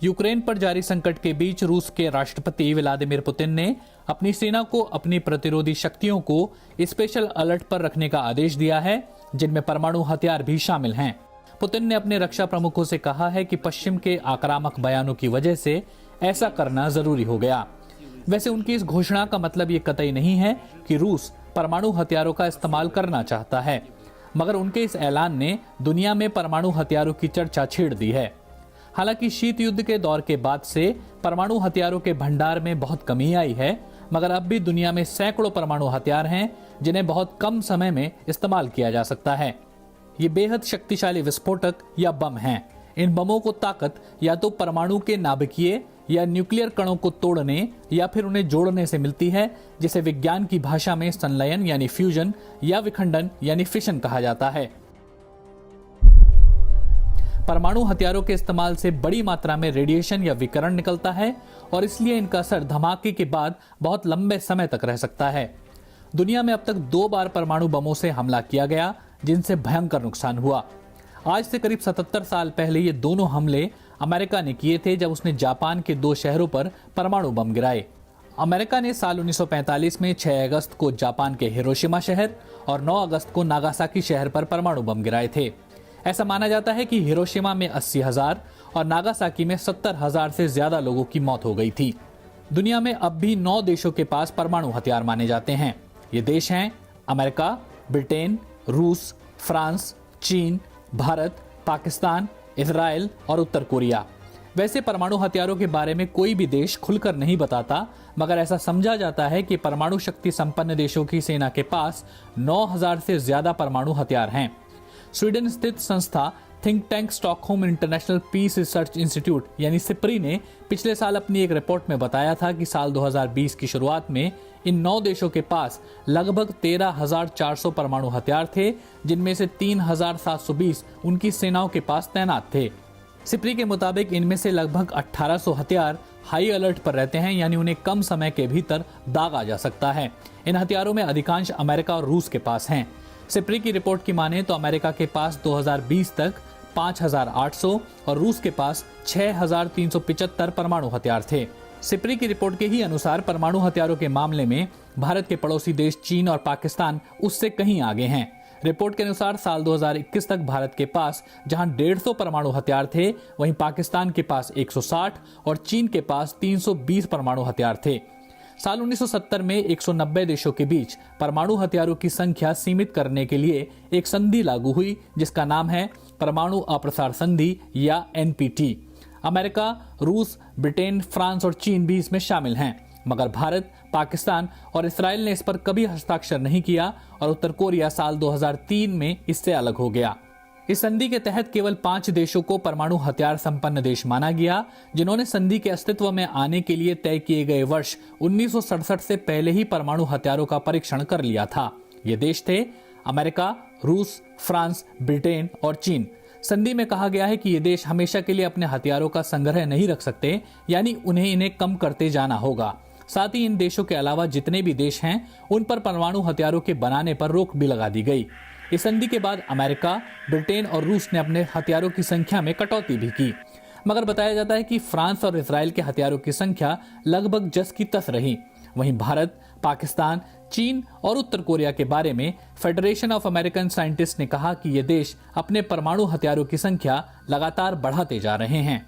Ukraine पर जारी संकट के बीच रूस के राष्ट्रपति व्लादिमीर पुतिन ने अपनी सेना को अपनी प्रतिरोधी शक्तियों को स्पेशल अलर्ट पर रखने का आदेश दिया है, जिनमें परमाणु हथियार भी शामिल हैं। पुतिन ने अपने रक्षा प्रमुखों से कहा है कि पश्चिम के आक्रामक बयानों की वजह से ऐसा करना जरूरी हो गया। वैसे उनकी इस घोषणा का मतलब ये कतई नहीं है कि रूस परमाणु हथियारों का इस्तेमाल करना चाहता है, मगर उनके इस ऐलान ने दुनिया में परमाणु हथियारों की चर्चा छेड़ दी है। हालांकि शीत युद्ध के दौर के बाद से परमाणु हथियारों के भंडार में बहुत कमी आई है, मगर अब भी दुनिया में सैकड़ों परमाणु हथियार हैं जिन्हें बहुत कम समय में इस्तेमाल किया जा सकता है। ये बेहद शक्तिशाली विस्फोटक या बम हैं। इन बमों को ताकत या तो परमाणु के नाभिकीय या न्यूक्लियर कणों को तोड़ने या फिर उन्हें जोड़ने से मिलती है, जिसे विज्ञान की भाषा में संलयन यानी फ्यूजन या विखंडन यानी फिशन कहा जाता है। परमाणु हथियारों के इस्तेमाल से बड़ी मात्रा में रेडिएशन या विकिरण निकलता है और इसलिए इनका असर धमाके के बाद बहुत लंबे समय तक रह सकता है। दुनिया में अब तक 2 बार परमाणु बमों से हमला किया गया, जिनसे भयंकर नुकसान हुआ। आज से करीब 77 साल पहले ये दोनों हमले अमेरिका ने किए थे, जब उसने जापान के 2 शहरों पर परमाणु बम गिराए। अमेरिका ने साल 1945 में 6 अगस्त को जापान के हिरोशिमा शहर और 9 अगस्त को नागासाकी शहर पर परमाणु बम गिराए थे। ऐसा माना जाता है कि हिरोशिमा में 80,000 और नागासाकी में 70,000 से ज्यादा लोगों की मौत हो गई थी। दुनिया में अब भी 9 देशों के पास परमाणु हथियार माने जाते हैं। ये देश हैं अमेरिका, ब्रिटेन, रूस, फ्रांस, चीन, भारत, पाकिस्तान, इजराइल और उत्तर कोरिया। वैसे परमाणु हथियारों के बारे में कोई भी देश खुलकर नहीं बताता, मगर ऐसा समझा जाता है कि परमाणु शक्ति संपन्न देशों की सेना के पास 9,000 से ज्यादा परमाणु हथियार हैं। स्वीडन स्थित संस्था think tank Stockholm International Peace Research Institute यानी सिप्री ने पिछले साल अपनी एक रिपोर्ट में बताया था कि साल 2020 की शुरुआत में इन 9 देशों के पास लगभग 13,400 परमाणु हथियार थे, जिनमें से 3,720 उनकी सेनाओं के पास तैनात थे। सिप्री के मुताबिक इनमें से लगभग 1,800 हथियार हाई अलर्ट पर रहते हैं, यानी उन्हें कम समय के भीतर दागा जा सकता है। इन हथियारों में अधिकांश अमेरिका और रूस के पास हैं। सिप्री की रिपोर्ट की माने तो अमेरिका के पास 2020 तक 5,800 और रूस के पास 6,375 परमाणु हथियार थे। सिप्री की रिपोर्ट के ही अनुसार परमाणु हथियारों के मामले में भारत के पड़ोसी देश चीन और पाकिस्तान उससे कहीं आगे हैं। रिपोर्ट के अनुसार साल 2021 तक भारत के पास जहां 150 परमाणु हथियार थे, वहीं पाकिस्तान के पास 160 और चीन के पास 320 परमाणु हथियार थे। साल 1970 में 190 देशों के बीच परमाणु हथियारों की संख्या सीमित करने के लिए एक संधि लागू हुई, जिसका नाम है परमाणु अप्रसार संधि या NPT। अमेरिका, रूस, ब्रिटेन, फ्रांस और चीन भी इसमें शामिल हैं, मगर भारत, पाकिस्तान और इसराइल ने इस पर कभी हस्ताक्षर नहीं किया और उत्तर कोरिया साल 2003 में इससे अलग हो गया। इस संधि के तहत केवल 5 देशों को परमाणु हथियार संपन्न देश माना गया, जिन्होंने संधि के अस्तित्व में आने के लिए तय किए गए वर्ष 1967 से पहले ही परमाणु हथियारों का परीक्षण कर लिया था। ये देश थे अमेरिका, रूस, फ्रांस, ब्रिटेन और चीन। संधि में कहा गया है कि ये देश हमेशा के लिए अपने हथियारों का संग्रह नहीं रख सकते, यानी इन्हें कम करते जाना होगा। साथ ही इन देशों के अलावा जितने भी देश हैं, उन पर परमाणु हथियारों के बनाने पर रोक भी लगा दी गई। इस संधि के बाद अमेरिका, ब्रिटेन और रूस ने अपने हथियारों की संख्या में कटौती भी की, मगर बताया जाता है कि फ्रांस और इसराइल के हथियारों की संख्या लगभग जस की तस रही। वहीं भारत, पाकिस्तान, चीन और उत्तर कोरिया के बारे में फेडरेशन ऑफ अमेरिकन साइंटिस्ट ने कहा कि ये देश अपने परमाणु हथियारों की संख्या लगातार बढ़ाते जा रहे हैं।